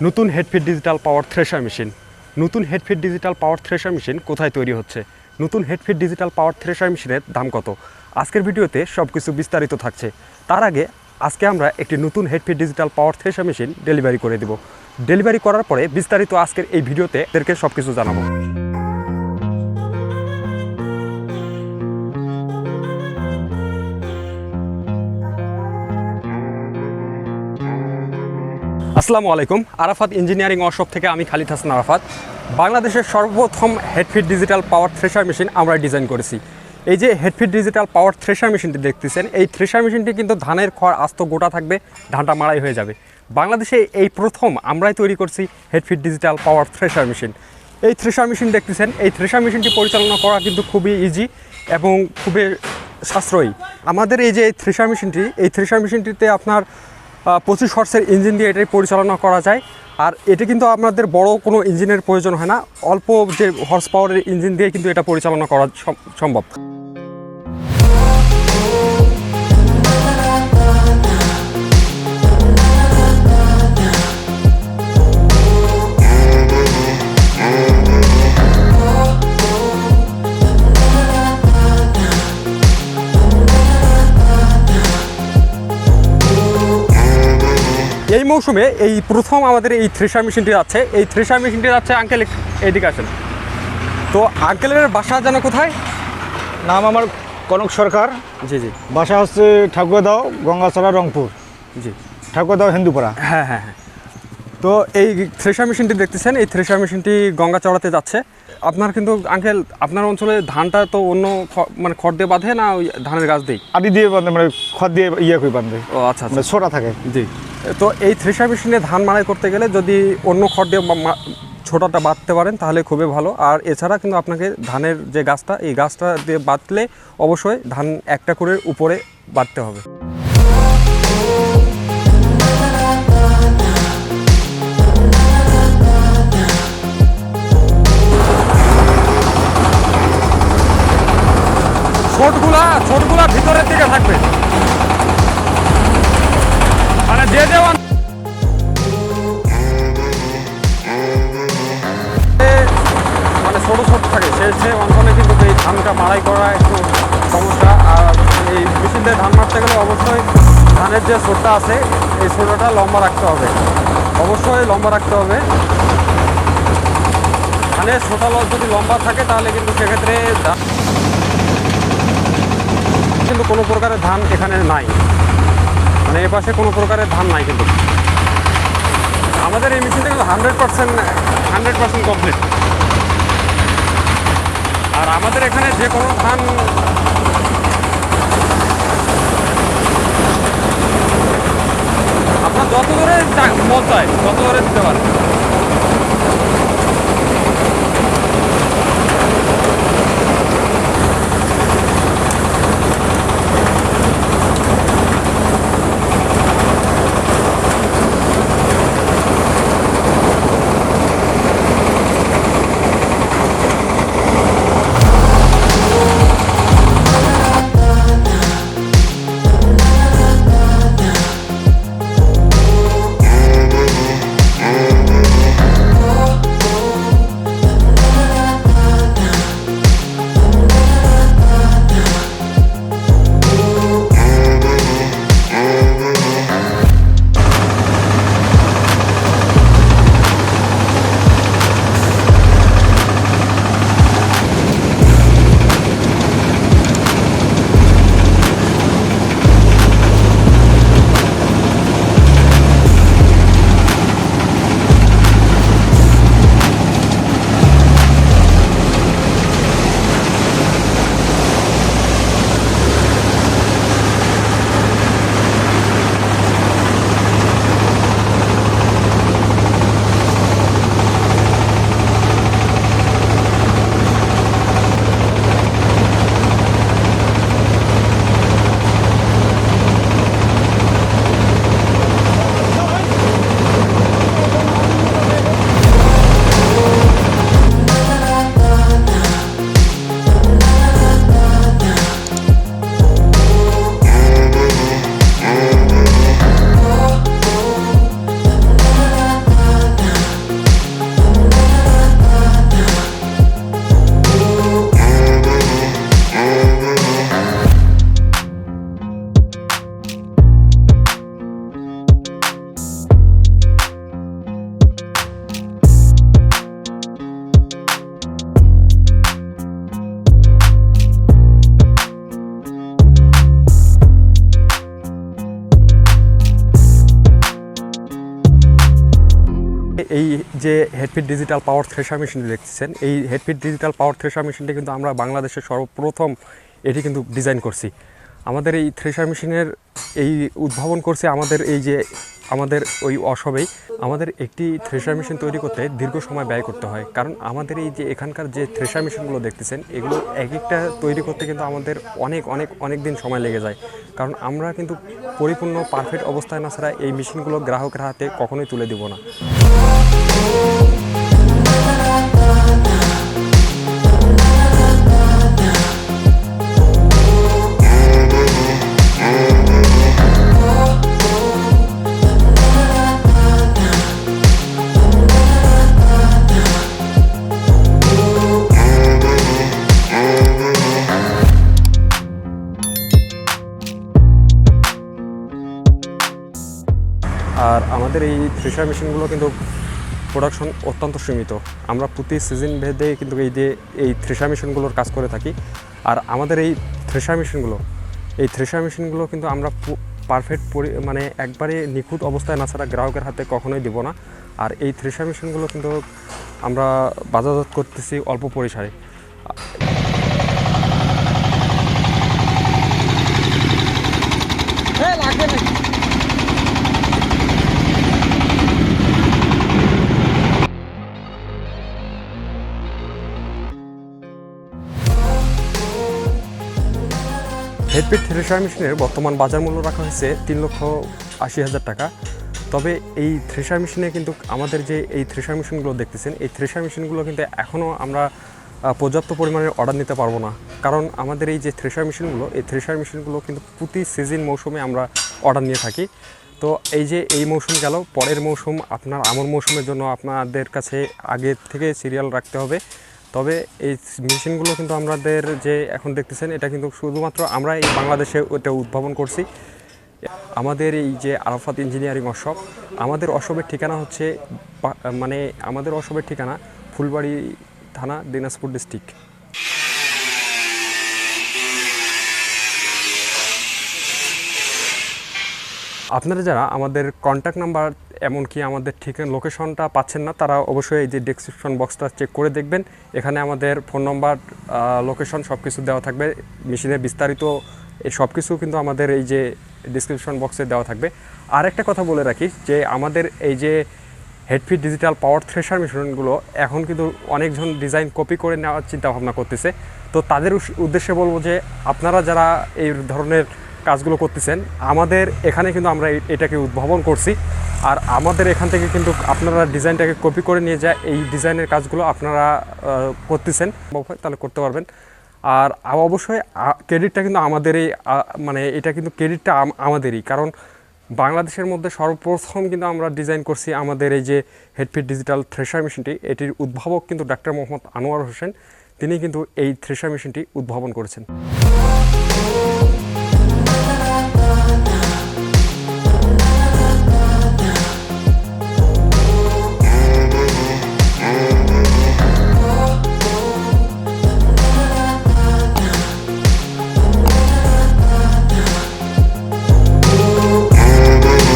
নতুন হেডফিট ডিজিটাল পাওয়ার thresher machine. নতুন হেডফিট digital পাওয়ার thresher machine কোথায় তৈরি হচ্ছে, নতুন হেডফিট ডিজিটাল পাওয়ার থ্রেশার মেশিনের দাম কত, আজকের ভিডিওতে সব কিছু বিস্তারিত থাকছে। তার আগে আজকে আমরা একটি নতুন হেডফিট ডিজিটাল পাওয়ার থ্রেশার মেশিন ডেলিভারি করে দেব। ডেলিভারি করার পরে বিস্তারিত আজকের এই ভিডিওতে এদেরকে সব কিছু জানাবো। আসসালামু আলাইকুম। আরাফাত ইঞ্জিনিয়ারিং ওয়ার্কশপ থেকে আমি খালিদ হাসান আরাফাত। বাংলাদেশের সর্বপ্রথম হেডফিট ডিজিটাল পাওয়ার থ্রেশার মেশিন আমরা ডিজাইন করেছি। এই যে হেডফিট ডিজিটাল পাওয়ার থ্রেশার মেশিনটি দেখতেছেন, এই থ্রেশার মেশিনটি কিন্তু ধানের খড় আস্ত গোটা থাকবে, ধানটা মাড়াই হয়ে যাবে। বাংলাদেশে এই প্রথম আমরাই তৈরি করছি হেডফিট ডিজিটাল পাওয়ার থ্রেশার মেশিন। এই থ্রেশার মেশিন দেখতেছেন, এই থ্রেশার মেশিনটি পরিচালনা করা কিন্তু খুবই ইজি এবং খুবই সাশ্রয়ী। আমাদের এই যে থ্রেশার মেশিনটি, এই থ্রেশার মেশিনটিতে আপনার 25 হর্সের ইঞ্জিন দিয়ে এটাই পরিচালনা করা যায়। আর এটা কিন্তু আপনাদের বড় কোনো ইঞ্জিনের প্রয়োজন হয় না, অল্প যে হর্স পাওয়ারের ইঞ্জিন দিয়ে কিন্তু এটা পরিচালনা করা সম্ভব। এই মৌসুমে এই প্রথম আমাদের এই থ্রেশার মেশিনটি আছে। এই থ্রেশার মেশিনটি যাচ্ছে আঙ্কেল এদিকে আসেন তো। আঙ্কেলের বাসা যেন কোথায়? নাম আমার কনক সরকার। জি জি। বাসা হচ্ছে ঠাকুরগাঁও, গঙ্গাচড়া, রংপুর। জি, ঠাকুরগাঁও, হিন্দুপাড়া। হ্যাঁ হ্যাঁ হ্যাঁ। তো এই থ্রেশার মেশিনটি দেখতেছেন, এই থ্রেশার মেশিনটি গঙ্গাচড়াতে যাচ্ছে। আপনার কিন্তু আঙ্কেল, আপনার অঞ্চলে ধানটা তো অন্য মানে খড় দিয়ে বাঁধে না ওই ধানের গাছ দিই? আদি দিয়ে বাঁধে, মানে খড় দিয়ে ইয়ে করে বাঁধে। ও আচ্ছা আচ্ছা, মানে ছোটা থাকে। জি। তো এই থ্রেশার মেশিনে ধান মাড়াই করতে গেলে যদি অন্য খড় দিয়ে ছোটাটা বাঁধতে পারেন তাহলে খুবই ভালো। আর এছাড়া কিন্তু আপনাকে ধানের যে গাছটা, এই গাছটা দিয়ে বাঁধলে অবশ্যই ধান একটা করে উপরে বাঁধতে হবে। ছোটগুলা ভিতরের দিকে থাকবে, মানে যে মানে ছোট ছোট থাকে সে অঞ্চলে কিন্তু এই ধানটা মাড়াই করা একটু সমস্যা। আর এই মেশিন দিয়ে ধান মারতে গেলে অবশ্যই ধানের যে ছোটটা আছে এই ছোটটা লম্বা রাখতে হবে, অবশ্যই লম্বা রাখতে হবে। ধানের ছোটা যদি লম্বা থাকে তাহলে কিন্তু সেক্ষেত্রে কিন্তু কোনো প্রকারের ধান এখানে নাই, মানে এ পাশে কোনো প্রকারের ধান নাই। কিন্তু আমাদের এই মেশিনটা কিন্তু 100% কমপ্লিট। আর আমাদের এখানে যে কোনো ধান আপনার যত দূরে মন চায় তত দূরে দিতে পারেন। এই যে হেডফিট ডিজিটাল পাওয়ার থ্রেশার মেশিনটি দেখতেছেন, এই হেডফিট ডিজিটাল পাওয়ার থ্রেশার মেশিনটি কিন্তু আমরা বাংলাদেশের সর্বপ্রথম এটি কিন্তু ডিজাইন করছি। আমাদের এই থ্রেশার মেশিনের এই উদ্ভাবন করছে আমাদের ওই অসবেই। আমাদের একটি থ্রেশার মেশিন তৈরি করতে দীর্ঘ সময় ব্যয় করতে হয়, কারণ আমাদের এই যে এখানকার যে থ্রেশার মেশিনগুলো দেখতেছেন, এগুলো এক একটা তৈরি করতে কিন্তু আমাদের অনেক দিন সময় লেগে যায়। কারণ আমরা কিন্তু পরিপূর্ণ পারফেক্ট অবস্থায় না ছাড়া এই মেশিনগুলো গ্রাহকের হাতে কখনোই তুলে দেব না। আর আমাদের এই থ্রেশার মেশিনগুলো কিন্তু প্রোডাকশন অত্যন্ত সীমিত। আমরা প্রতি সিজন ভেদে কিন্তু এই থ্রেশার মেশিনগুলোর কাজ করে থাকি। আর আমাদের এই থ্রেশার মেশিনগুলো কিন্তু আমরা পারফেক্ট মানে একবারে নিখুঁত অবস্থায় না ছাড়া গ্রাহকের হাতে কখনোই দেব না। আর এই থ্রেশার মেশিনগুলো কিন্তু আমরা বাজারজাত করতেছি অল্প পরিসরে। হেডফিট থ্রেশার মেশিনের বর্তমান বাজার মূল্য রাখা হয়েছে 3,80,000 টাকা। তবে এই থ্রেশার মেশিনে কিন্তু আমাদের যে এই থ্রেশার মেশিনগুলো দেখতেছেন, এই থ্রেশার মেশিনগুলো কিন্তু এখনও আমরা পর্যাপ্ত পরিমাণে অর্ডার নিতে পারবো না। কারণ আমাদের এই যে থ্রেশার মেশিনগুলো কিন্তু প্রতি সিজন মৌসুমে আমরা অর্ডার নিয়ে থাকি। তো এই মৌসুম গেল, পরের মৌসুম আপনার আমন মৌসুমের জন্য আপনাদের কাছে আগে থেকে সিরিয়াল রাখতে হবে। তবে এই মেশিনগুলো কিন্তু আমাদের যে এখন দেখতেছেন, এটা কিন্তু শুধুমাত্র আমরা এই বাংলাদেশে ওটা উদ্ভাবন করছি। আমাদের এই যে আরাফাত ইঞ্জিনিয়ারিং ওয়ার্কশপ, আমাদের ওয়ার্কশপের ঠিকানা হচ্ছে ফুলবাড়ি থানা, দিনাজপুর ডিস্ট্রিক্ট। আপনারা যারা আমাদের কন্ট্যাক্ট নাম্বার এমনকি আমাদের লোকেশনটা পাচ্ছেন না, তারা অবশ্যই এই যে ডেসক্রিপশন বক্সটা চেক করে দেখবেন। এখানে আমাদের ফোন নাম্বার, লোকেশন সব কিছু দেওয়া থাকবে। মেশিনের বিস্তারিত সব কিছু কিন্তু আমাদের এই যে ডেসক্রিপশন বক্সে দেওয়া থাকবে। আর একটা কথা বলে রাখি যে আমাদের এই যে হেডফিট ডিজিটাল পাওয়ার থ্রেশার মেশিনগুলো এখন কিন্তু অনেকজন ডিজাইন কপি করে নেওয়ার চিন্তা ভাবনা করতেছে। তো তাদের উদ্দেশ্যে বলবো যে আপনারা যারা এই ধরনের কাজগুলো করতেছেন, আমাদের এখানে কিন্তু আমরা এটাকে উদ্ভাবন করছি। আর আমাদের এখান থেকে কিন্তু আপনারা ডিজাইনটাকে কপি করে নিয়ে যায় এই ডিজাইনের কাজগুলো আপনারা করতেছেন, তাহলে করতে পারবেন। আর অবশ্যই ক্রেডিটটা কিন্তু আমাদেরই, এটা কিন্তু ক্রেডিটটা আমাদেরই, কারণ বাংলাদেশের মধ্যে সর্বপ্রথম কিন্তু আমরা ডিজাইন করছি আমাদের এই যে হেডফিট ডিজিটাল থ্রেশার মেশিনটি। এটির উদ্ভাবক কিন্তু ডাক্তার মোহাম্মদ আনোয়ার হোসেন, তিনি কিন্তু এই থ্রেশার মেশিনটি উদ্ভাবন করেছেন।